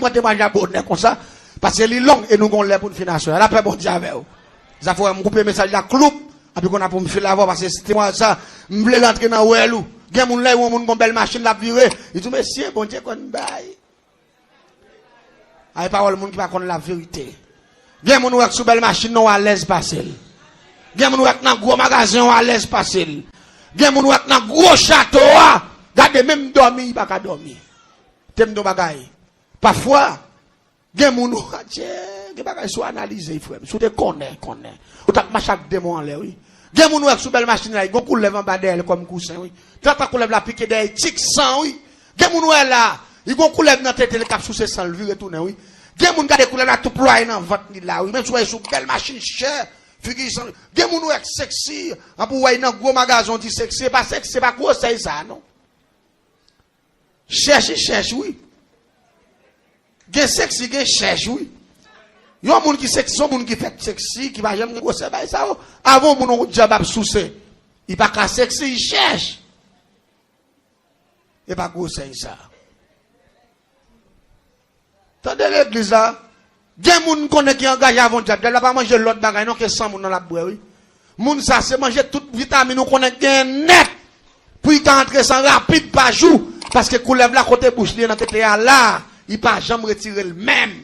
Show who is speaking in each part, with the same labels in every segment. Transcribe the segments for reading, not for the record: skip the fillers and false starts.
Speaker 1: moi te manger bonnet comme ça parce que li long et nous gon lè pour financer. La paix bon Dieu avec vous. Ça faut me couper message la cloupe et puis qu'on a pour me faire la voix parce que c'était moi ça me voulais rentrer dans ouelou. Gen moun là ou moun gon belle machine la virer. Il dit monsieur bon Dieu qu'on bail. Ay parole moun qui pas connaît la vérité. Gen moun wèk sou belle machine non à l'aise passer. Gen moun wèk nan gros magasin à l'aise passer. Gen moun wèk nan gros château a gade même dormir pas ka dormir. Tem do bagay. Parfois gen moun wèk gen bagay sou analyser frère. Sou te connaît. Ou tak ma chaque démon en l'air oui. Gen moun wèk sou belle machine là, gon coulève en bas d'elle comme coussin oui. Tant coulève la piquer des tic sang oui. Gen moun wèk là, il gon coulève dans tête le cap sous ses sang le vir retourner oui. Gen moun gade coulève la tout ployer dans ventre ni là oui. Même sou belle machine chère, figure sang. Gen moun wèk sexy, en pour ouais dans gros magasin dit sexy, c'est pas gros c'est ça non. Cherche oui. Gen sexy, gen cherche oui. Yon moun qui sexy, son moun qui fait sexy, qui va jamais gros c'est pas ça. Avant moun on job a soucé. Il pas ka sexy, il cherche. Et pas gros c'est ça. Tendez l'église là. Gen moun connaît qui engage avant job, elle va pas manger l'autre bagay non que 100 moun dans la boue oui. Moun ça c'est manger toute vitamine on connaît gen net. Puis il entre sans rapide par jour parce que coulève la côté bouche li dans tête là, il pas jamais retirer le même.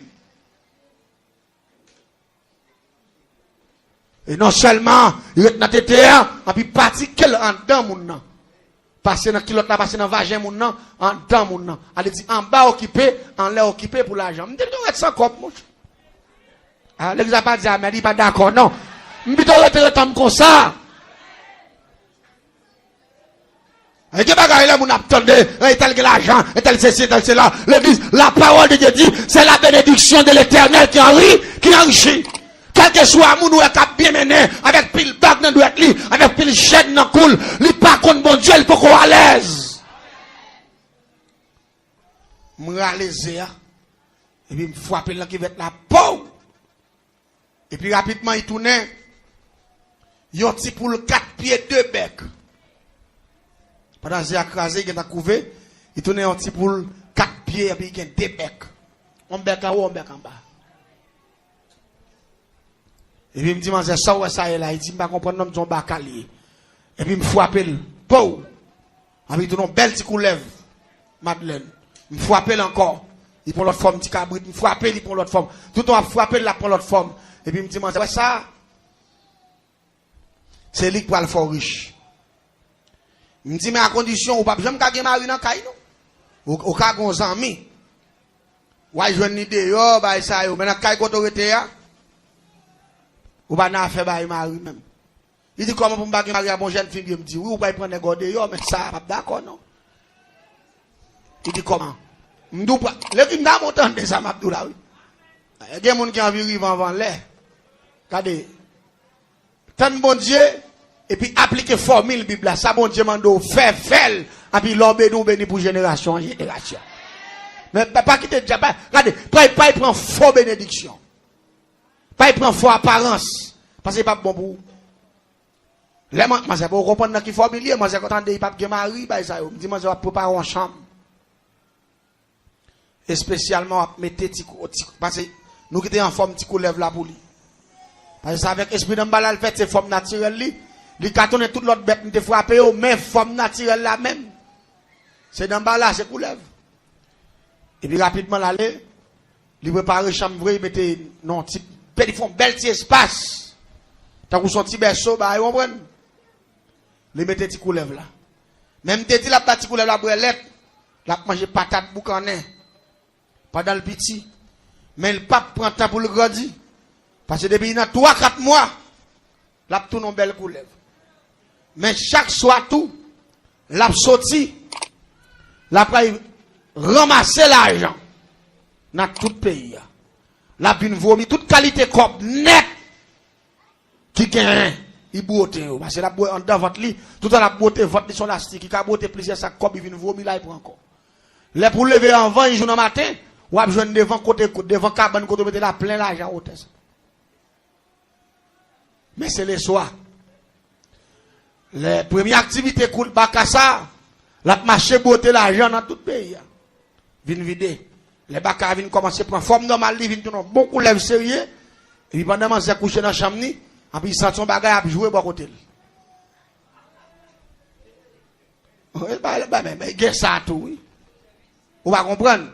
Speaker 1: Et non seulement, il est dans tête et puis parti quel en dedans moun nan. Passer dans kilote là, passer dans vagin moun nan, en dedans moun nan. Elle dit en bas occupé, en l'air occupé pour l'argent. M'dit on reste sans cop mouche. Ah, l'église a pas dit mais il pas d'accord non. M'dit on reste comme ça. Et que bagaille là, mon attendez, et tel que l'argent, et tel ceci, tel cela. L'église, la parole de Dieu dit, c'est la bénédiction de l'éternel qui enrichit. Quel que soit moun ou est bien mené, avec pile bague dans doit li, avec pile chaîne dans coule, li pas contre bon Dieu, il faut qu'on à l'aise. M'ralaiser, et puis m'frapper là qui va être la peau. Et puis rapidement, il tourne, yon ti pour le 4 pieds 2 becs. Pendant que j'ai écrasé, il a couvé, il tourne un petit poule, 4 pieds, et puis il a 2 becs. Un bec en haut, un bec en bas. Et puis il me dit, c'est ça ou ça est là. Il dit, je ne comprends pas, son bacalier. Et puis il me frappe le pou. Et puis il tourne un bel petit coup lèvre, Madeleine. Il me frappe encore. Il prend l'autre forme, petit cabrit. Il me frappe, il prend l'autre forme. Tout le temps, il frappe, il prend l'autre forme. Et puis il me dit, c'est ça. C'est lui qui parle fort riche. Il me dit, mais à condition, ou pas besoin de gagner mari dans caille, non? Ou ka gon zami. Ou ay joine idée, yo, bah, ça, yo, mais dans caille autorité, ya. Ou pas n'a fait bail mari même. Il dit, comment pour me gagner mari à mon jeune fille, il me dit, oui, ou pas prendre des gars de yo, mais ça, pas d'accord, non? Il dit, comment? M'dou pas, le qui n'a montant de ça, m'abdou là, oui. Il y a des gens qui ont envie de vivre avant l'air. Regardez. Tant bon Dieu, et puis appliquer formule Bible là, ça bon Dieu mando fait et puis l'homme nous béni pour génération en génération. Mais pas quitter déjà pas. Regardez, pas il prend faux bénédiction. Pas il prend faux apparence parce que c'est pas bon pour. Là moi c'est pour comprendre qui formule, moi c'est quand il pas de mari, bah ça me dit moi je vais préparer en chambre. Et spécialement mettre parce que nous qui en forme petit coup lève la pour lui. Parce que avec esprit d'emballage fait c'est forme naturelle li. Les cartons et toute l'autre bête nous frappé au même forme naturelle la même. C'est d'emballage c'est coulève. Et puis rapidement l'aller, il prépare chambre il mettait non petit ils font bel petit espace. Tant que son petit berceau bah vous comprenez. Les mettait petit coulève là. Même t'es dit la petite coulève la brelette, la manger patate boucanin. Pendant le petit. Mais le pape prend temps pour le grandir. Parce que depuis il y a 3-4 mois, la tourne en belle coulève. Mais chaque soir tout, la sorti, la ramasser l'argent dans tout le pays. La vin vomi toute qualité corps net qui gagne, il boite parce que la boite en dans votre lit, tout dans la beauté votre son lastique, qui a boite plusieurs sacs corps, il vin vomi là il prend encore. Les pour lever en 20 jours le matin, ou a besoin devant côté devant cabane côté mettre la plein l'argent hôtel. Mais c'est le soir. Les premières activités cool bakassa, la marché beauté l'argent dans tout le pays. Vin vider. Les baka viennent commencer à prendre forme normale, ils viennent tourner beaucoup lèvres sérieux. Et puis pendant que couché dans la chambre, et puis il sent son bagage à jouer à côté. Mais il y a ça tout, oui. Vous va comprendre?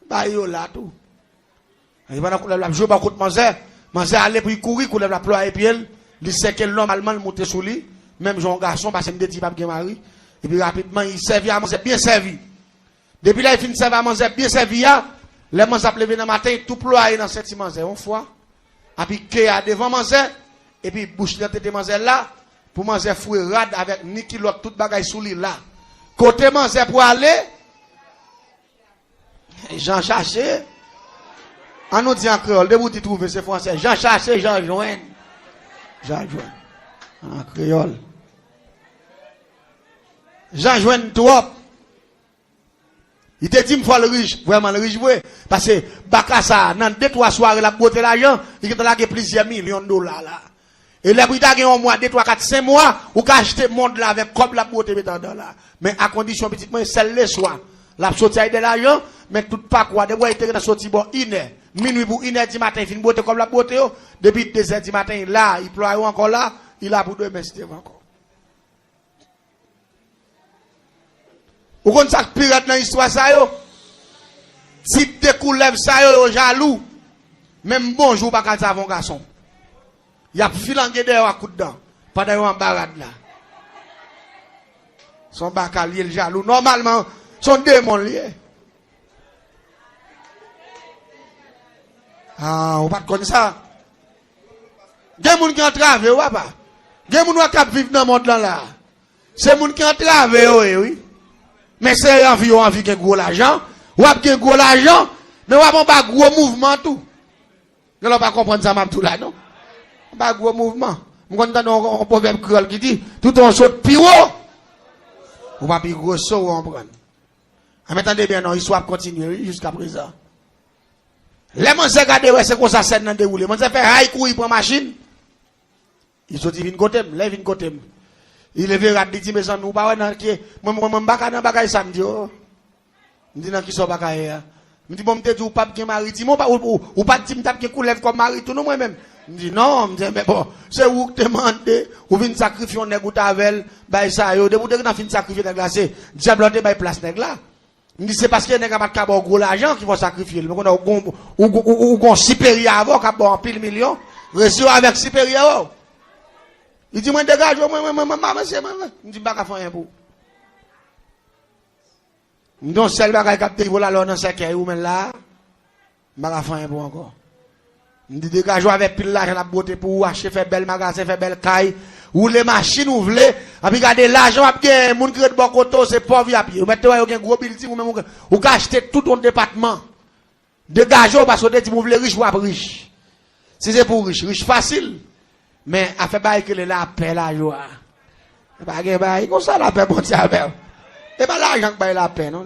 Speaker 1: Bah, il là tout. Et pendant que la jouer à côté de Manzé, Manzé allait pour courir, couler la ploie et puis il sait que l'homme allemand monte sous lui, même jeune garçon, parce que c'est un petit pape qui est marié. Et puis rapidement, il servait à Manzé, bien servi. Depuis là, il finit de servir à Manzé, bien servi. Les Manzé levé dans le matin, tout ploie dans cette Manzé, une fois. Et puis, qu'il y a devant Manzé, et puis bouche de tête Manzé là, pour Manzé fouer rad avec Niki l'autre, tout bagaille sous lui là. Côté Manzé pour aller, Jean cherché, on nous dit en créole, de vous dit trouver c'est français, Jean cherché, Jean joigne. Jean joigne. En créole. Jean joigne trop. Il te dit, il faut le riche, vraiment le riche, oui. Parce que, Bakassa, dans 2-3 soirées, la beauté l'argent, il a plusieurs millions de dollars là. Et là, il y a un mois, 2, 3, 4, 5 mois, ou qu'à acheter le monde là avec comme la beauté dans là. Mais à condition, petit peu, celle le soir. La sortie de l'argent, mais tout pas quoi. De quoi il était sorti bon, minuit pour 1h du matin, il finit beauté comme la beauté, depuis 2h du matin, là, il ploie encore là, il a pour 2 mètres encore. Vous connaissez ça pirate dans l'histoire ça yo? Si tu découlèves ça yo, jaloux. Même bonjour pas quand ça mon garçon. Il y a filangué derrière à coup dedans. Pendant yon barade là. Son bacalier le jaloux. Normalement, son démon lié. Ah, on pas connaître ça. Des gens qui ont travaillé, ou pas? Des gens qui vivent dans le monde là. C'est des gens qui ont travaillé, oui. Mais c'est envie qui a gros l'argent. Ou qui a gros l'argent. Mais ou pas gros mouvement tout. Je ne pas comprendre ça tout là, non? Pas gros mouvement. Je comprends un proverbe créole qui dit, tout en saute plus haut. Ou pas plus gros saut, on prend. Attendez bien, non, l'histoire continue jusqu'à présent. Les gens se regardent, c'est comme ça, c'est dans le déroulé. Les gens fait haï courir pour machine. Ils sont venus côté, les venus côté. Il est venu, il dit, mais ça nous pas, moi, baka dans bagaille samedi, oh. Je dis, non, qui sont bagaille, je dis, bon, je dis, ou pas bien mari, dis, ou pas dire, m'tap qui coulève comme mari, tout nous, moi-même. Je dis, non, je dis, mais bon, c'est où que demandez, ou vient sacrifier, on est goûté avec, bah, ça, yo, de vous dire, qu'on a fini de sacrifier, nèg là, c'est, diable, on est place, nèg là. Je dis, c'est parce qu'il y a pas de gros l'argent qui vont sacrifier, mais on a, ou, supérieur avant, qui a bon, pile million, reçu avec supérieur. Il dit, moi, dégage, moi, c'est moi. Il dit, pas faire un pour. Donc, celle qui a capté, voilà, là, dans ce cas, où, mais là, pas faire un pour encore. Il dit, dégage, avec pile l'argent, la beauté pour acheter, faire belle magasin, faire belle caille, ou les machines, ou voulez, et puis, regardez l'argent, après, moun qui est de bon côté, c'est pauvre, à pied. Ou mettez, un gros building, ou acheter tout ton département. Dégage, parce que vous voulez riche ou pas riche. Si c'est pour riche facile. Mais, à faire bail que la paix, la joie. Et pas que bail, comme ça, la paix, bon Dieu, et pas l'argent que bail la paix, non?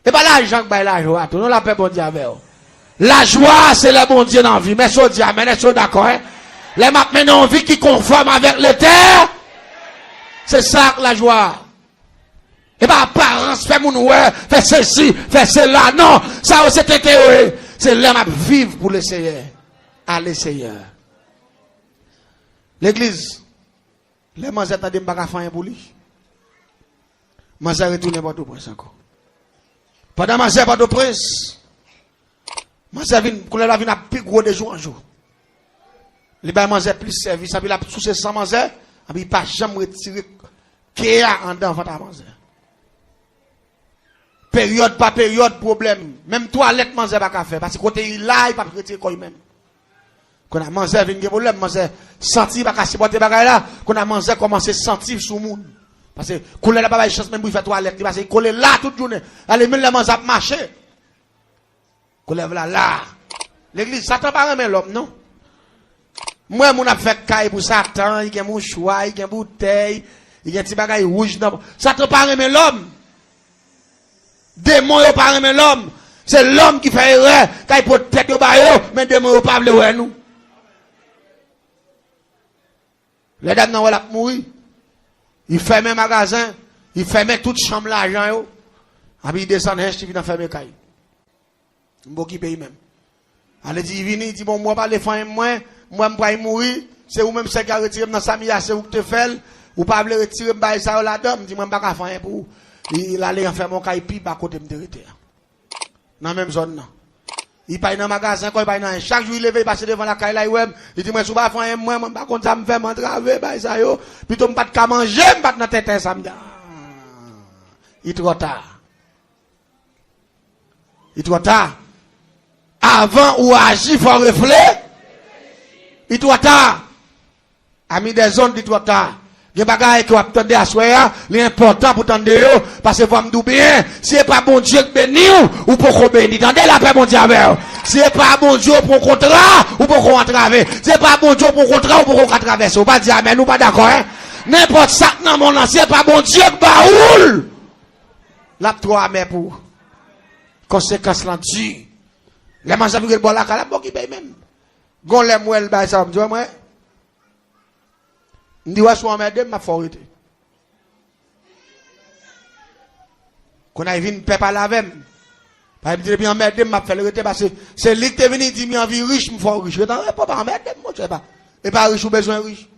Speaker 1: Et pas l'argent que bail la joie, tout, non, la paix, bon Dieu, la joie, c'est le bon Dieu dans la vie. Mais ça, Dieu, mais est-ce d'accord, hein? Les maintenant, vie qui conforme avec le terre, c'est ça, la joie. Et pas apparence, fait mon ouais, fait ceci, fait cela, non, ça, c'est théorie. C'est l'homme à vivre pour le Seigneur. À le Seigneur. L'église, les manzes attendent pas faire pour lui. Manzes retourne pas au prince encore. Pendant manzes pas au prince, manzes vient, quand la vie n'a plus gros de jour en jour. Les bains manzes plus service, ça veut la sous ces 100 manzes, il pas jamais retirer qu'il en dedans votre manzes. Période par période problème. Même toilette manzes pas faire parce que côté là il pas retirer quoi même. Qu'on a mangé vinn problème, mangé senti pas casser porter bagay là, qu'on a mangé commencer sentir sous monde. Parce que coller là pas chance même pour faire toilette parce que coller là toute journée. Allez même la manger marcher. Coller là. L'église Satan pas remet l'homme non. Moi mon a fait caille pour Satan, il y a mouchoir, il y a bouteille, il y a petit bagay rouge dans. Satan pas remet l'homme. Démon pas remet l'homme. C'est l'homme qui fait erreur, quand il peut tête au baillot, mais démon pas vle nous. Les dames n'ont pas mourir. Il ferme magasin, il ferme toute chambre l'argent. Il descend, il vient fermer caille. M'bo qui paye même. Allez dit vini, il dit bon moi pas les fins moi m'pa mourir, c'est ou même c'est qui retirer dans Samia, c'est ou te fait ou pas veut retirer m'ba ça la dame, dit moi pas ka faire pour il allait en faire mon kaipi ba côté me retirer. Dans même zone là. Il paye dans magasin quoi, il paye dans chaque jour il levé passer devant la caille là il dit moi sou pas faire moi pas comme ça me fait m'entraver ba ça yo, plutôt me pas de manger, me pas dans tête ça me dit. Il trop tard. Il trop tard. Avant ou agir, il faut réfléchir. Il trop tard. Ami des zones, il trop tard. Il y a des bagages qui attendent à soi, l'important pour tendre parce que vous me dites bien, si c'est pas bon Dieu qui bénit ou pour qu'on bénisse, tendez la paix, bon Dieu avec vous. Si c'est pas bon Dieu pour qu'on contrat ou pour qu'on entrave. Si c'est pas bon Dieu pour qu'on contrat ou pour qu'on traverse. Ou pas dire amen, ou pas d'accord, hein? N'importe ça dans mon nom, si c'est pas bon Dieu qui baoule. La trois mais pour conséquence là dessus. Les manger avec le bol la cala bon qui paye même. Gon les mouel ba ça me dit moi. Ndi wa so madame m'a forité. Qu'on a vinn paix pas la même. Pas me dire bien madame m'a fait le rete parce que c'est lui qui est venu dire mi envie riche me fort riche. Dans pas madame moi tu sais pas. Et pas riche ou besoin riche.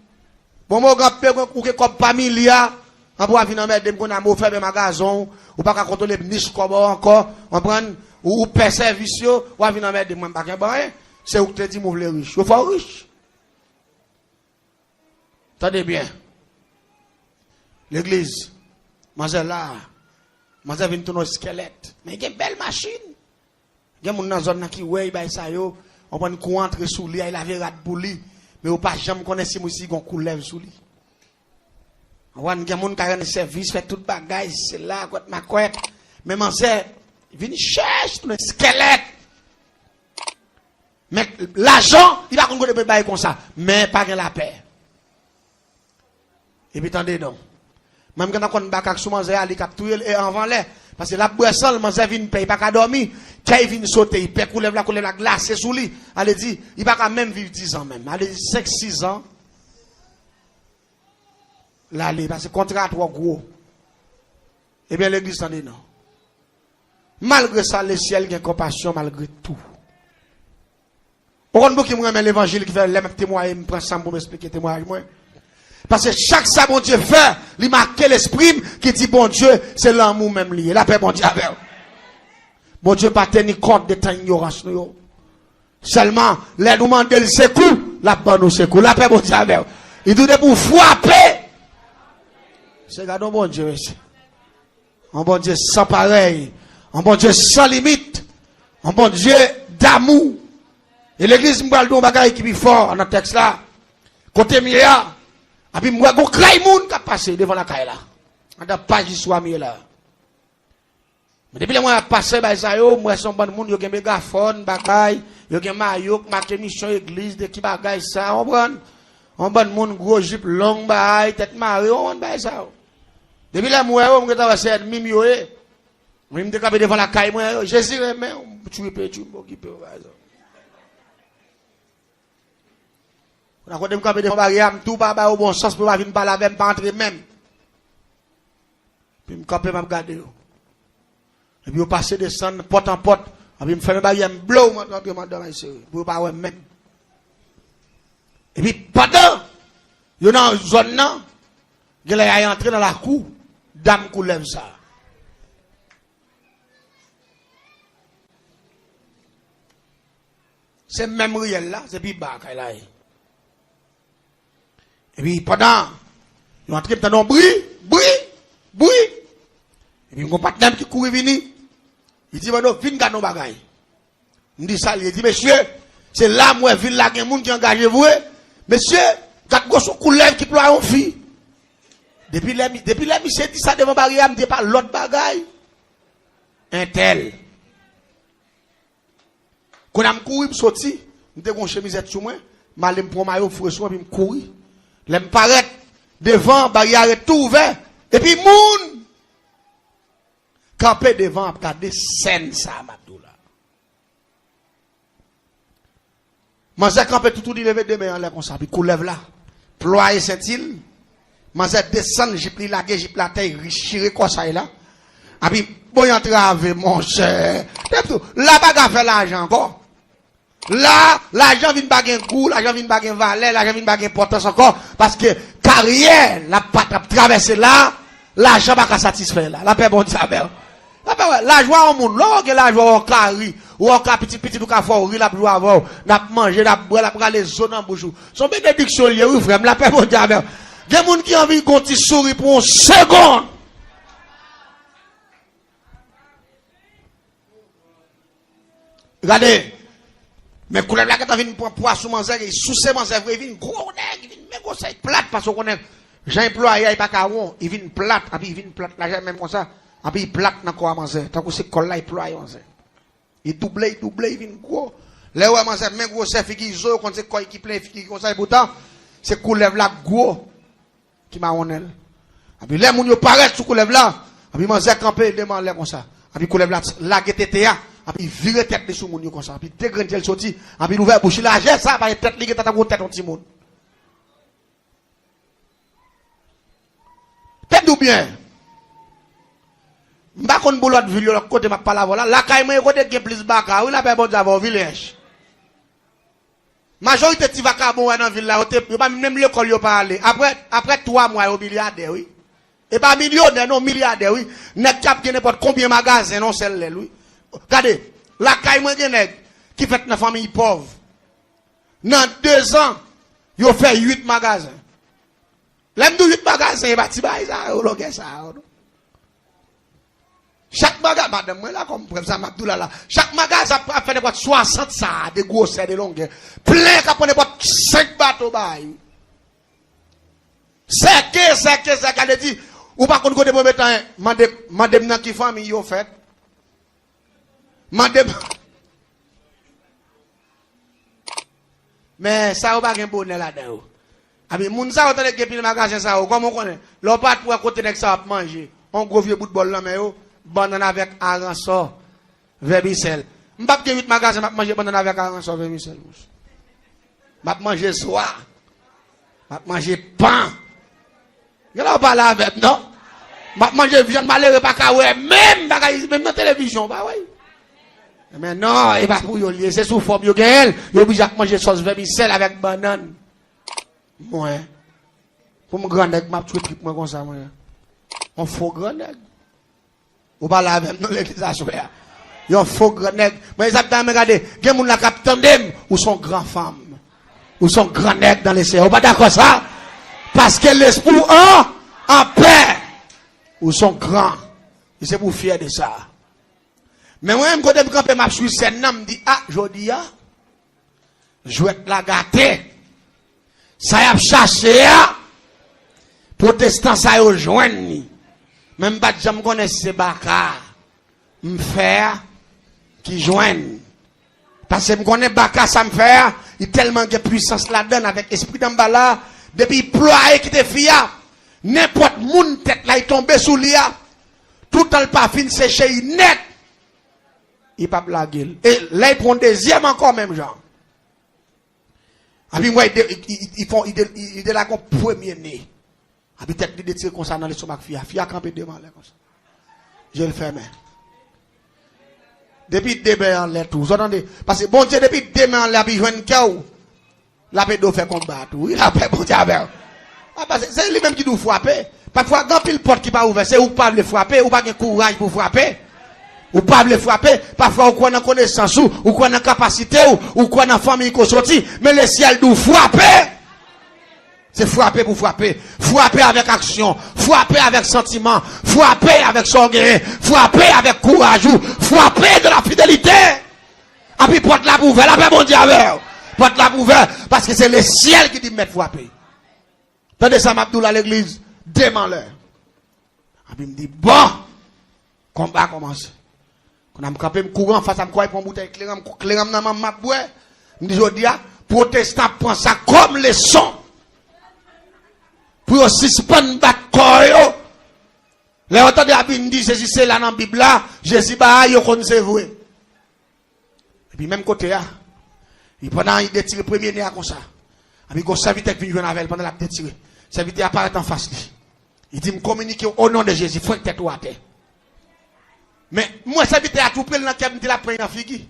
Speaker 1: Bon moi grand père ou que comme pas milliard on pourra venir madame qu'on a mo faire magasin ou pas contrôler niche comme encore on prend ou paie service yo ou venir madame moi pas bon c'est où te dit moi les riche. Faut fort riche. Attendez bien. L'église, manger là, manger vient tout nos squelettes. Mais il y a une belle machine. Il y a des gens dans la zone qui ouais, ça yo, on prend une courant entre sous lui, il avait rat pour lui, mais on pas jamais connaît si aussi gon coulève sous lui. On voit des gens qui ont service, fait tout bagage, c'est là quoi ma couette. Mais manger vient chercher tout nos squelettes. Mais l'argent, il va qu'on connaît pas comme ça, mais pas la paix. Et puis, attendez donc. Même quand on a un souvent ali capturer et avant l'air. Parce que la boisson, le vient paye pas qu'à dormir. Quand il vient sauter, il peut couler la glace sous lui. Allez dit, il va quand même vivre 10 ans même. Allez dit, 5-6 ans. Là, parce que le contrat trop gros. Eh bien, l'église t'en dit non. Malgré ça, le ciel a compassion malgré tout. Pourquoi nous qui me remet l'évangile qui fait les témoins, me prend ça pour m'expliquer témoignage moi. Parce que chaque ça bon Dieu fait, il marque l'esprit qui dit bon Dieu, c'est l'amour même lié. La paix bon Dieu avec. Bon Dieu pas tenir compte de ta ignorance nous. Seulement, les nous demander le secours, la bonne nous secours. La paix bon Dieu avec. Il dit pour frapper. C'est gardons bon Dieu ici. Un bon Dieu sans pareil, un bon Dieu sans limite, un bon Dieu d'amour. Et l'église m'bral don bagay qui est fort dans le texte là. Côté Mia, et puis moi go cray moun qui a passé devant la caille là. Dans page soit mi là. Mais depuis moi passé ba ça yo, moi son bon moun yo gen mégaphone bagay, yo gen maillot, marqué mission église de qui bagay ça, on prend. On bon moun gros jupe long bagay, tête marée, on ba ça. Depuis là moi on t'a passé mimi yo e. Moi me décapé devant la caille moi, Jésus mais tu peux m'occuper ba ça. On a quand même capé devant barrière, tout pas au bon sens pour pas venir parler avec pas entrer même. Puis me capé m'a regarder. Et puis on passe descendre porte en porte, et puis me faire barrière me blow maintenant dans ici pour pas ouais même. Et puis pendant yo dans zone là, il est entré dans la cour, dame coulève ça. C'est même réel là, c'est puis bas là. Et puis, pendant, ils ont entré dans un bruit. Et puis, mon partenaire qui court venir, il dit, bon, viens gagner nos bagailles. Il dit ça, il dit, monsieur, c'est là, moi, ville là, il y a des gens qui engagent vous. Monsieur, quatre gosses coulèves qui ploient en fille. Depuis là, monsieur dit ça devant barrière, il me dit pas l'autre bagaille. Un tel. Quand je couru, je sorti, je suis une chemisette sur moi, je prends ma maillot, je suis courir. L'aime paraître devant, barrière est tout ouvert. Et puis, moun, campé devant, a regardé scène ça, Mabdoula. Manzé campé tout dit lever demain en l'air comme ça, puis coulève là. Ployer Saint-Île. Manzé descend, j'ai pris la gueule, j'ai pris la taille, richiré quoi ça est là. Et puis, Bon, y entrave, mon cher. Là, pas faire l'argent encore. Là, l'argent vient pas gagner goût, l'argent vient pas gagner valeur, l'argent vient pas gagner importance encore. Parce que carrière, la patte traverser là, l'argent va pas satisfaire là. La paix bon Dieu. La joie au monde, là, que la joie au carré, ou au petit, ou au fort, la joie avant, n'a manger, n'a boire, n'a les zones en bouche. Son bénédiction lié, oui, frère, la paix bon Dieu. Il y a des gens qui ont envie de continuer sourire pour une seconde. Regardez, mais quand la gâte vient pour poisson manger, sous ses manger, il vient gros nèg, il vient même gros c'est plate parce qu'on est j'ai employé il pas caron, il vient plate, et puis il vient plate là même comme ça, et puis il plate dans quoi manger, tant que c'est col là il employé manger. Il double, il vient gros. Là où manger même gros c'est qui zo quand c'est quoi qui plein qui comme ça et pourtant c'est coulève là gros qui m'a honnel. Et puis les moun yo paraît sous coulève là, et puis manger camper demander comme ça. Et puis coulève là la GTTA. Et puis virer tête de sous moun comme ça, puis dégrandir le sorti, et puis ouvert bouche là, j'ai ça par tête li qui t'a tête un petit monde. Tête ou bien. M'pa kon boulot ville l'autre côté m'a pas la voilà, la caille moi côté qui plus baka, oui la paix bon d'avoir village. Majorité ti va bon dans ville là, yo pas même l'école yo pas aller. Après 3 mois au milliardaire oui. Et pas millionnaire non milliardaire oui. Nek cap gen n'importe combien magasin non celle-là oui. Regardez, la caille moi qui fait une famille pauvre. Dans 2 ans, il fait 8 magasins. L'aime de 8 magasins, il va tirer ça. Chaque magasin, madame, moi là, comme ça, Abdoula là, chaque magasin a fait des 60 ça, des grosseurs, des longueurs. Plein qui a 5 bateaux. C'est que, qu'elle dit, ou pas qu'on connaît pour mettre madame dans qui famille, il fait. Mais ça, on va pas bonheur là-dedans. Abi, moun sa ou tande gepi le magasin ça ou, comment on connaît? L'on pas pour côté nek ça à manger. On gros vieux bout de bol là, mais yo, banane avec aransor, vermicelle. M'pap gen 8 magasins, m'a manger banane avec aransor, vermicelle. M'a manger soir. M'a manger pain. Y'en a pas là avec, non? M'a manger viande malheureux pas ka ouais, même dans la télévision, bah ouais. Mais non, et pas pour yo lié, c'est sous forme yo gen, yo obligé à manger sauce vermicelle avec banane. Moi, pour mon grand nègre, m'a tué trip moi comme ça moi. On faux grand nègre. Ou pas là avec nous l'église à soir. Yo faux grand nègre. Mais ils ont regardé, gen moun la k'ap tandem ou son grand femme. Ou son grand nègre dans les cieux. Ou pas d'accord ça? Parce que l'esprit en paix. Ou son grand. Et c'est pour fier de ça. Mais moi, quand je campe ma suis scène, me dit ah, jodi a je vais la gâter. Ça y a cherché protestant ça y joindre. Même pas j'aime connaître ces baka. Me faire qui joignent. Parce que me connaît baka ça me faire, il tellement de puissance là-dedans avec esprit d'emballa depuis ployer qui te fia. N'importe moun tête là il tombe sous lia. Tout le pas fin séché net. Il pas blaguer. Et là il prend deuxième encore même genre. Abi moi ils font il de la comme premier né. Abi tête de tirer comme ça dans le stomac fia camper devant là comme ça. Je le ferme. Depuis demain en l'air tout. Vous entendez? Parce que bon Dieu depuis demain en l'air puis joindre cœur. La paix doit faire combat tout. Il a fait bon Dieu avec. Parce que c'est lui même qui doit frapper. Parfois quand pile porte qui pas ouvert, c'est ou pas le frapper ou pas de courage pour frapper. Ou pas le frapper, parfois ou quoi dans connaissance ou quoi dans capacité ou quoi dans famille qu'on sorti, mais le ciel doit frapper. C'est frapper pour frapper. Frapper avec action, frapper avec sentiment, frapper avec sanguin, frapper avec courage, frapper de la fidélité. Et puis porte la ouverte, la paix mon Dieu avec. Porte la ouverte parce que c'est le ciel qui dit mettre frapper. Tendez ça Abdoula à l'église, demande-leur. Et puis il me dit bon, combat commence. Quand on a campé courant face à moi, il prend bouteille clairam dans ma boue. Je dis jodi a protestant prend ça comme leçon. Pour suspendre battre corps. Les entendez a bien dit Jésus c'est là dans la Bible là, Jésus ba yo kon c'est vrai. Et puis même côté là, il pendant il détire premier nez comme ça. Et puis go serviteur qui vient avec pendant la détire. Serviteur apparaît en face lui. Il dit me communiquer au nom de Jésus, faut tête ou à terre. Mais moi, ça à tout près, dans le la prendre en figue.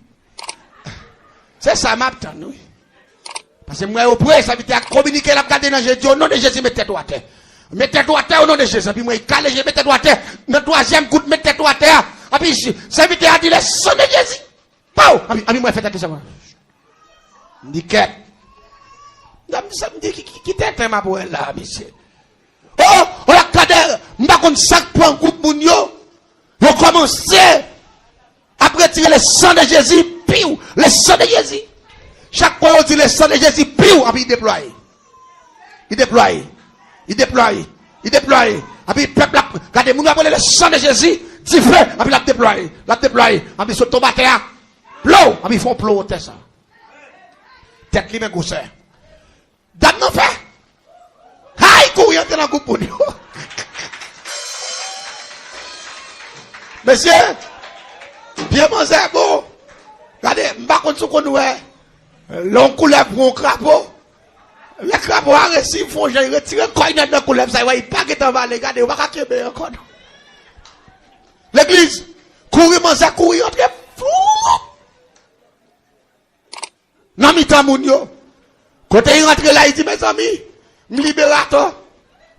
Speaker 1: C'est ça, ma tante, oui. Parce que moi, au près, ça à communiquer la garder dans Jésus. Au nom de Jésus, mettez-toi à terre. Mettez-toi à terre au nom de Jésus. Puis moi, il calme, mettez-toi à terre. Dans le troisième coup, mettez-toi à terre. Et puis, ça à dire le sang de Jésus. Pau! Et puis, moi, faites attention. Nickel. Ça me dit qui t'est ma boue là, monsieur. Oh, on a cadre, m'pa kon sac pour un groupe moun yo. Vous commencez à retirer le sang de Jésus, piou, le sang de Jésus. Chaque fois on dit le sang de Jésus, piou, et puis il déploie. Il déploie. Il déploie. Il déploie. Et puis peuple, regardez, moun appelle le sang de Jésus, dit feu, et puis la déploie. La déploie. Et puis sur tombe à terre, plou, et puis ils font plou, tête ça. Tête li men gousse. Dame non fait. Aïe, courir dans le groupe pour nous. Monsieur, bien manger beau. Regardez, m'pas contre ce qu'on est. L'on couleur pour un crapaud. Les crapauds a reçu, font j'ai retiré quoi dans la couleur, ça va, il pas que t'en vas, regardez, on va pas encore. L'église, courir manger, courir entre fou. Non, mi-temps, moun yo. Quand il rentre là, il dit, mes amis, libérateur,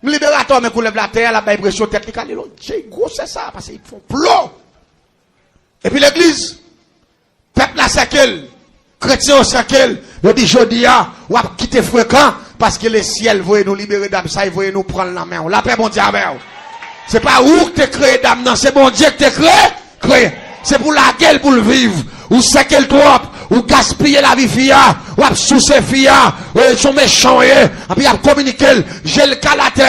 Speaker 1: mais qu'on lève la terre, la pression tête, j'ai gros, c'est ça, parce qu'ils font plomb. Et puis l'église, peuple la sequel, chrétien au sequel, il dit, Jodia, ou a quitté fréquent, parce que le ciel veut nous libérer d'âme, ça, il veut nous prendre la main. La paix, bon Dieu, c'est pas où que tu créé d'âme, non, c'est bon Dieu que tu créé. C'est pour la gueule, pour le vivre. Ou sequel trop, ou gaspiller la vie fia, ou ap sous ses fia, ou sont méchants, et puis ap communiquer, j'ai le calater,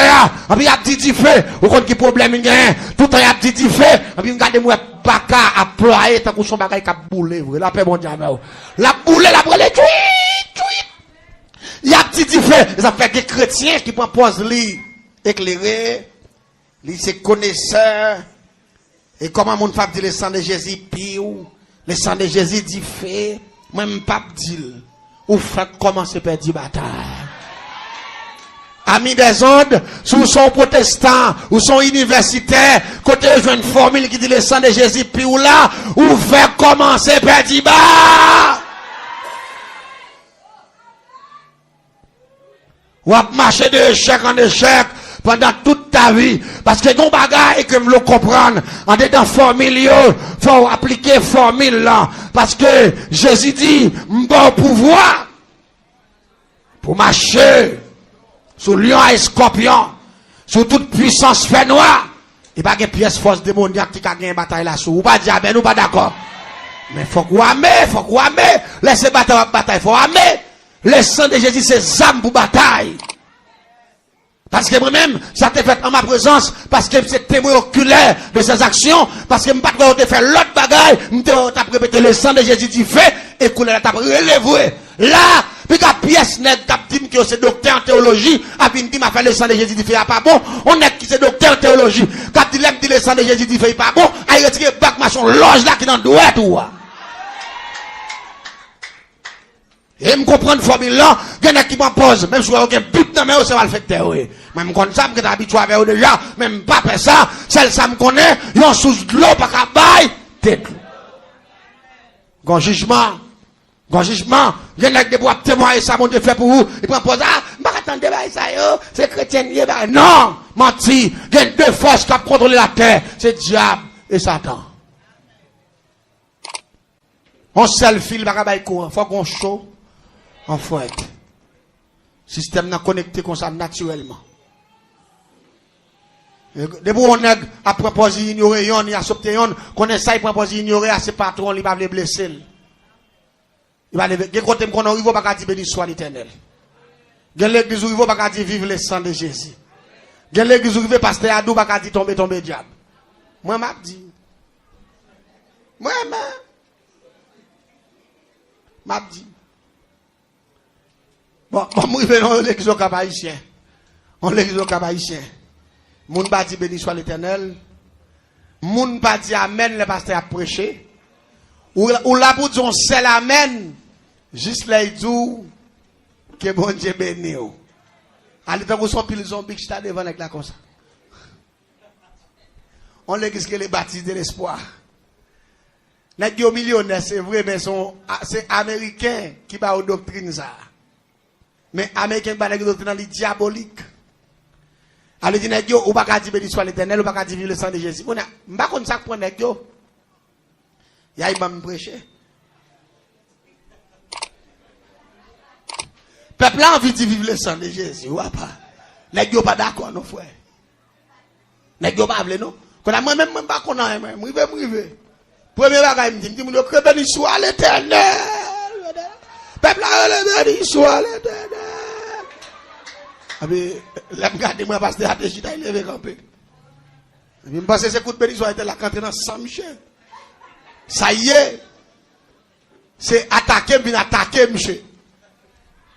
Speaker 1: et puis ap dit fait, ou quand qui problème gagne, tout le temps ap dit fait, et puis regardez moi baka à ployer, tant qu'on son bagay qui a boulé, la paix mon diable. La boulé, la brûlé, il y a dit fait, ça fait des chrétiens qui proposent li éclairé, li c'est connaisseur, et comment mon pape dit le sang de Jésus piou, le sang de Jésus dit fait, même pape dit, ou fait commencer par dire bataille. Amis des ondes, sous son protestant, ou son universitaire, côté je une formule qui dit le sang de Jésus piou là, ou fait commencer par dire bas. Ou à marcher de échec en échec, pendant toute ta vie. Parce que ton bagage que vous le comprendre, en dedans formule, faut appliquer formule là. Parce que Jésus dit, bon pouvoir pour marcher sur lion et scorpion, sur toute puissance fait noire. Il n'y a pas de pièce force démoniaque qui a gagné une bataille là-dessus. Ou pas diable, ou pas d'accord. Mais faut qu'on aimer, laissez bataille, faut aimer. Le sang de Jésus, c'est âme pour bataille. Parce que moi-même, ça t'est fait en ma présence, parce que c'est témoin oculaire de ses actions, parce que je ne peux pas te faire l'autre bagaille, je t'ai répété le sang de Jésus dit fait, et que là, t'as relevé. Là, puis la pièce net, t'as dit que c'est docteur en théologie, a puis dit m'a fait le sang de Jésus dit fait, pas bon, on est qui c'est docteur en théologie, quand il aime dit le sang de Jésus dit fait, pas bon, a retiré bac machin, loge là qui dans le doigt, tout. Et me comprendre formule là, il y en a qui m'en posent, même si vous avez un but dans mes mains, ça va le faire, oui. Même quand ça, je suis habitué avec eux déjà, même pas faire ça, celle ça me connaît, ils ont sous de l'eau, pas qu'à bailler, tête. Grand jugement, il y en a qui doivent témoigner ça, mon Dieu fait pour vous, ils prennent pause, ah, je attendre ça, c'est chrétien, non, menti, il y a deux forces qui contrôlent la terre, c'est diable et Satan. On seul fil, il faut qu'on chaud. En fait, système n'a connecté comme ça naturellement. Depuis on est à propos ignorer, on a accepté, qu'on essaye à propos ignorer à ses patrons, il va les blesser. Il va les blesser. Quand on arrive, on va dire béni soit l'Éternel. Dans l'église où il va dire vive le sang de Jésus. Dans l'église où il va pasteur Adou, va dire tomber diable. Moi, m'a dit. Moi, m'a dit. Bon, moi, je vais dans l'église au Cap-Haïtien. On l'église au Cap-Haïtien. Moun pas dit béni soit l'Éternel. Moun pas dit amen, le pasteur a prêché. Ou la pour dire seul amen. Juste là, il dit que bon Dieu béni. Allez, tant que son pile zombie qui está devant avec la comme ça. On l'église que les baptisés de l'espoir. Nèg yo millionnaire, c'est vrai, mais c'est américain qui va aux doctrines ça. Mais américain ba nèg doctrine li diabolique. Alors dit nèg yo ou pas ka dire béni soit l'Éternel, ou pas ka dire vive le sang de Jésus. On a m'pa konn ça prend nèg yo. Ya il m'a prêcher. Peuple a envie de vivre le sang de Jésus, ou pas. Nèg yo pas d'accord non frère. Nèg yo pas vle non. Qu'on a moi même pas connait moi, m'rive. Premier bagay me dit mon que béni soit l'Éternel. Peuple a béni soit l'Éternel. Abi la regarder moi pasteur a déjà il levé campé. Abi me penser c'est coup de béni soit était la canter dans Saint-Michel. Ça y est. C'est attaquer vient attaquer monsieur.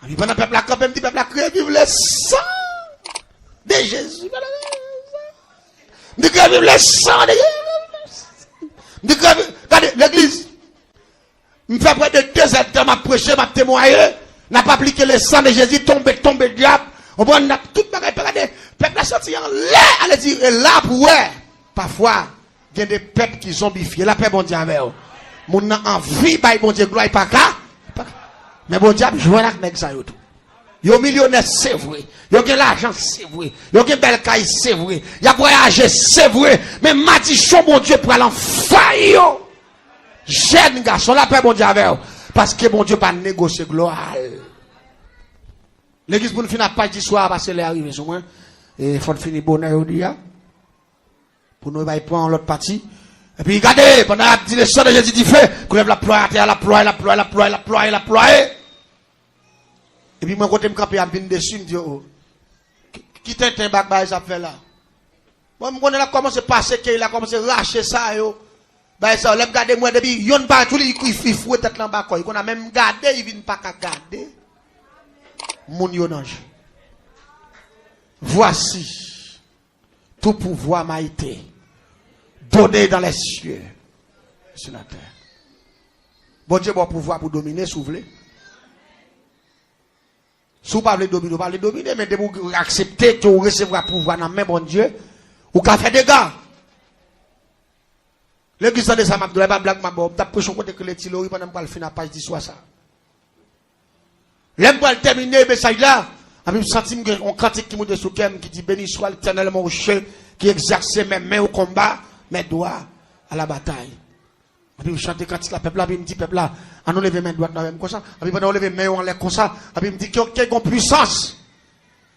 Speaker 1: Abi pendant peuple a campé me dit peuple a crié vive le sang de Jésus. Me dit que vive le sang de Jésus. Me dit que regardez l'église. Me fait près de 2 heures m'a prêché, m'a témoigné, n'a pas appliqué le sang de Jésus tomber diable. On prend tout bagaille regarder peuple a sorti en l'air, allez dire et là pour ouais. Parfois, il y a des peuples qui zombifiés, la paix bon Dieu avec eux. Mon envie bail bon Dieu gloire pas ka. Mais bon Dieu joue avec nèg ça yo tout. Yo millionnaire c'est vrai. Yo gen l'argent c'est vrai. Yo gen belle caille c'est vrai. Y a voyagé c'est vrai. Mais madichon bon Dieu pour aller en faille. Jeune garçon la paix bon Dieu avec eux. Parce que bon Dieu pas négocier gloire. L'église pour nous finir pas du soir parce que c'est arrivé sur moi. Et faut finir bonheur aujourd'hui. Pour nous va prendre l'autre partie. Et puis regardez, pendant la direction de Jésus dit fait, qu'on lève la ploie à terre, la ploie. Et puis moi côté me camper à venir dessus, me dit oh. Qui t'entend bac ça fait là. Moi me connais là comment c'est passé qu'il a commencé à lâcher ça yo. Bah ça, lève garder moi depuis yon pas tout il fouet tête là bas quoi. Qu'on a même gardé, il vient pas qu'à garder. Mon yonange. Voici tout pouvoir m'a été donné dans les cieux sur la terre. Bon Dieu bon pouvoir pour dominer, si vous voulez. Si vous ne dominer, pas le dominer, mais de vous accepter que vous recevrez pouvoir dans le même bon Dieu, ou qu'à faire des gars. L'église de ça m'a dit, pas blague ma bob, t'as prêché côté que les tilori pendant que le fin à page 10 soit ça. L'aime pas terminer le message là. Après, je sens qu'on cantique qui me dit qui dit béni soit l'Éternel mon rocher qui exerce mes mains au combat, mes doigts à la bataille. Après, je chante cantique la peuple là, puis me dit peuple là, on enlève mes doigts même comme ça. Après, on enlève mes mains en l'air comme ça. Après, me dit qu'il y a une puissance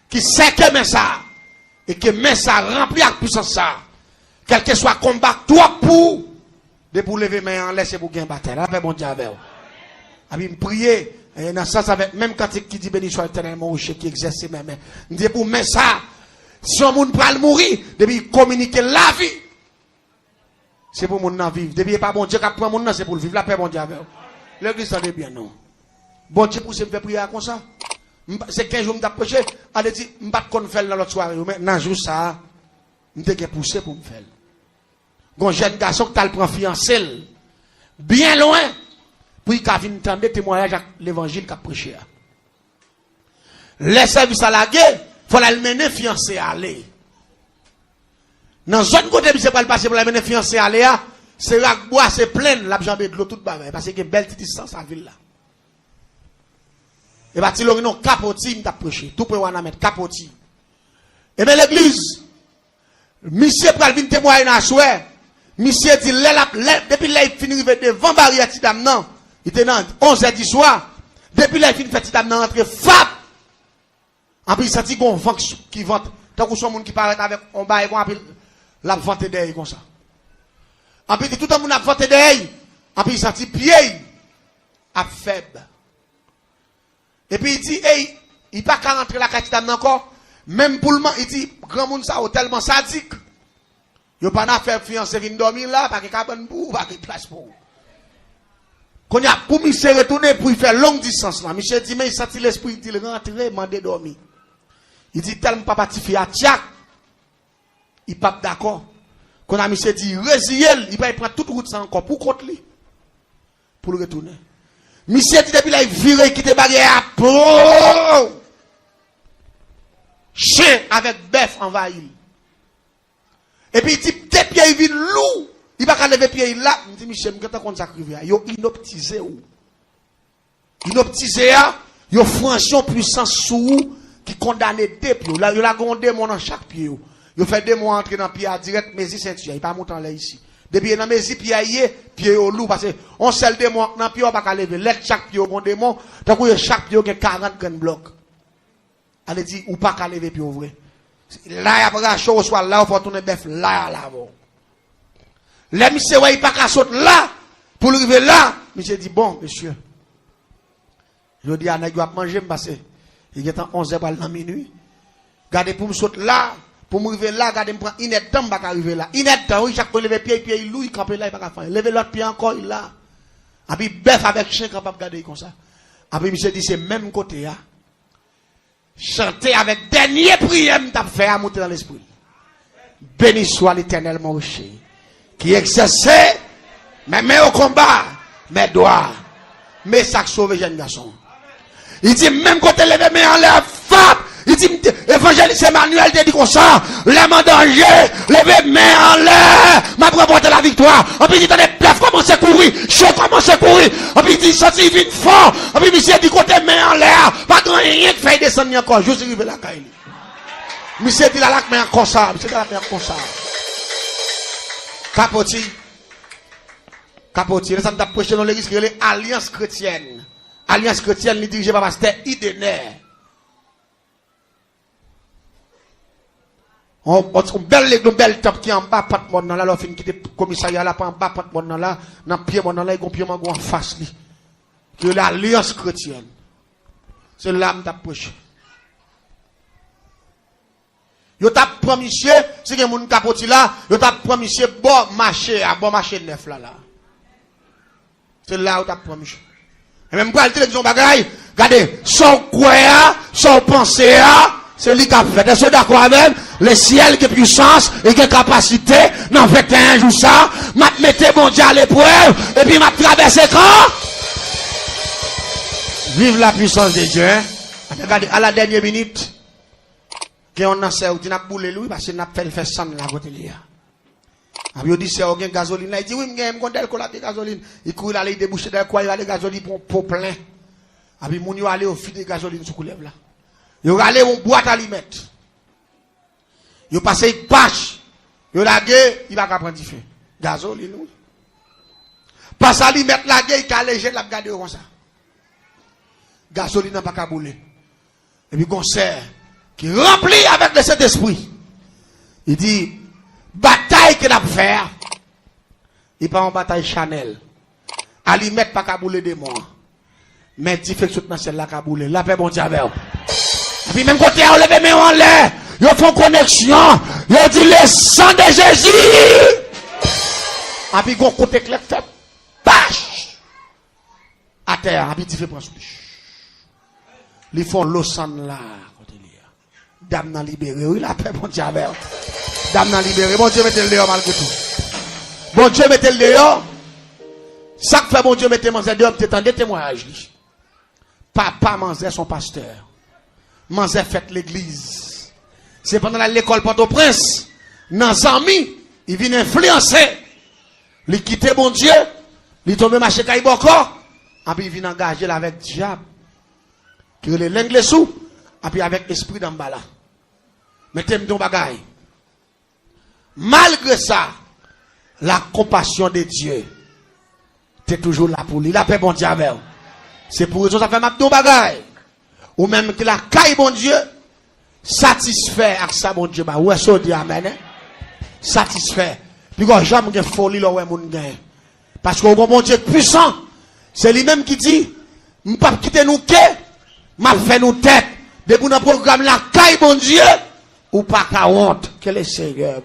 Speaker 1: qui sait que mais ça et que mais ça remplit avec puissance ça. Quel que soit combat, toi pour de pour lever mes mains en l'air c'est pour gagner bataille. Là, bon Dieu avec. Après, me prier. Et dans ça, avec même quand qui dit béni soit l'Éternel mon rocher qui exerce mes mains. Me dit pour mais ça, si on monde pas mourir, depuis communiquer la vie. C'est pour mon vivre. Depuis pas bon Dieu qui prend mon nom, c'est pour le vivre la paix bon Dieu avec. L'église ça bien non. Bon Dieu pour se faire prier comme ça. C'est 15 jours m'approcher, allez dire m'pas qu'on faire dans l'autre soirée mais dans jour ça, m'te poussé pour me faire. Gon jeune garçon qui t'a le prend fiancé bien loin. Pour qu'il vienne entendre témoignage avec l'évangile qu'a prêché. Les services à la guerre, il faut la mener fiancé à aller. Dans zone côté, c'est pas le passer pour la mener fiancé à aller. C'est la bois, c'est plein, la jambe de l'eau toute bagaille. Parce qu'il y a une belle distance à la ville là. Et bah, si l'on a capoti, il t'a prêché. Tout peut y mettre capoti. Et bien l'église, monsieur pour venir témoigner dans la soirée. Monsieur dit, depuis là, il finit devant barrière Tidam, non. Il était dans 11h du soir. Depuis là, il finit fait Tidam, non, entre FAP. En plus, il sentit qu'on vent qui vente. Tant que son monde qui paraît avec un bail, la vente derrière comme ça. En plus, tout le monde a vente derrière. En plus, il sentit pied à faible. Et puis, il dit, hey, il n'est pas qu'à rentrer la Tidam encore. Même pour le moment, il dit, grand monde ça, tellement sadique. Il n'y a pas de faire fiancé, venir dormir là, parce qu'il n'y a pas de place pour vous. Quand il y a pour monsieur retourner pour faire longue distance là, monsieur dit mais il sentit l'esprit il rentrer demander dormir. Il dit tellement papa ti fait à tiak. Il pas d'accord. Quand a monsieur dit résiel, il va prendre toute route ça encore pour contre lui. Pour le retourner. Monsieur dit depuis là il vire quitter barrière pour chien avec bœuf envahi. Et puis il dit depuis il vient loup, Il va pas lever pied là, me dit Michel, m'gata kon ça rivé. Yo inoptisé ou. Inoptisé a, yo franchon puissance sous qui condamne deux pieds. Là, yo la gon démon dans chaque pied. Yo fait démon entrer dans pied direct mais ceinture, il pas monter là ici. Depuis dans mes pied au loup parce que on seul démon dans pied on pas lever. Let chaque pied au bon démon, tant que chaque pied a 40 grands blocs. Elle dit ou pas lever pied au vrai. Là après la chose soit là, on faut tourner bœuf là là-bas. Les monsieur ouais, il pas qu'à sauter là pour arriver là. Monsieur dit bon monsieur. Je dis à nèg va manger parce que il est en 11h dans minuit. Gardez pour me sauter là, pour me arriver là, gardez me prendre une temps pas arriver là. Une temps oui, chaque fois lever pied il louille camper là il pas faire. Lever l'autre pied encore il là. Et puis bœuf avec chien capable garder comme ça. Et puis monsieur dit c'est même côté là. Chanter avec dernier prière m't'a fait à monter dans l'esprit. Béni soit l'Éternel mon rocher qui exerçait mes mains au combat, mes doigts, mes sacs sauvés jeunes garçons. Il dit même quand tu lèves mes en l'air, il dit évangéliste Emmanuel te dit comme ça, lève en danger, levez mes en l'air, m'a remporté la victoire. En plus il dit bœuf commence à courir, je commence à courir. En plus il dit sorti vite fort. En plus monsieur dit côté main en l'air, pas grand rien qui fait descendre encore, juste arriver la caille. Monsieur dit la main comme ça, monsieur dit la main comme ça. Capotis, nous sommes prêché dans l'église qui est l'Alliance chrétienne. Alliance chrétienne, dirigée par pasteur Idenner. On belle top qui en bas, pas de monde là, l'offre qui était commissariat là, pas en bas, pas de monde là, dans pied monde là, il y a un pied en face li. Que l'Alliance chrétienne. C'est là que prêché. Yo t'a promis monsieur, si que moun capoti là, yo t'a promis monsieur bon marché neuf là. C'est là où t'a promis. Et même pour la télévision bagaille, regardez, son quoi, son pensée, c'est lui qui a fait. Est-ce que d'accord avec le ciel qui puissance et qui capacité, dans 21 jours ça, m'a mettez mon Dieu à l'épreuve, et puis m'a traversé quand? Vive la puissance de Dieu, hein? Regardez, à la dernière minute, on a servi, on a boulé lui parce qu'on a fait le fait sang la côté là. Il dit c'est aucun gasoline. Il dit oui, j'ai un modèle qu'on a de gasoline. Il court aller déboucher de quoi il a de gasoline pour plein. Puis mon yo aller au fil de gasoline sur coulève là. Il aller on boîte à mettre. Il passé une pâche. Il lagué, il va pas prendre du feu. Gasoline oui. Passe à lui mettre lagué, il a léger la garder comme ça. Gasoline n'a pas qu'à bouler. Et puis concert qui remplit avec de cet esprit. Il dit, bataille qu'il a faire, il pas en bataille Chanel. À lui mettre pas kabouler des morts. Mais il fait que tout dans celle-là kabouler. La paix bon Dieu avec. Et puis même côté on lève mes en l'air, ils font connexion, ils dit le sang de Jésus. Et puis gon côté clair fait, bâche. À terre, et puis il fait prendre souche. Ils font l'eau sang là. Dame n'a libéré, oui, la paix, bon Dieu, avec. Dame n'a libéré, bon Dieu, mettez le dehors malgré tout. Bon Dieu, mettez le dehors. Ça que fait bon Dieu, mettez le dehors, peut-être des témoignages. Papa Manzé, son pasteur. Manzé fait l'église. C'est pendant l'école Port-au-Prince, dans Zami, il vient influencer. Il quitte bon Dieu, il tombe marché Kaiboko, et puis il vient engager avec diable. Qui est l'anglais sous, et puis avec esprit d'emballa. Mettez ton bagaille. Malgré ça, la compassion de Dieu, t'es toujours là pour lui. La paix, bon Dieu, avec. C'est pour ça que ça fait ma ton bagaille. Ou même que la caille, bon Dieu, satisfait avec ça, bon Dieu. Où est-ce qu'on dit amen? Hein? Satisfait. Puis quand jamais de folie, là, où est mon gain. Parce qu'on voit mon Dieu puissant. C'est lui-même qui dit, m'pas quitter nous qu'est, m'a fait nous tête. Depuis notre programme, la caille, bon Dieu, ou pas qu'à honte. Quel est le Seigneur?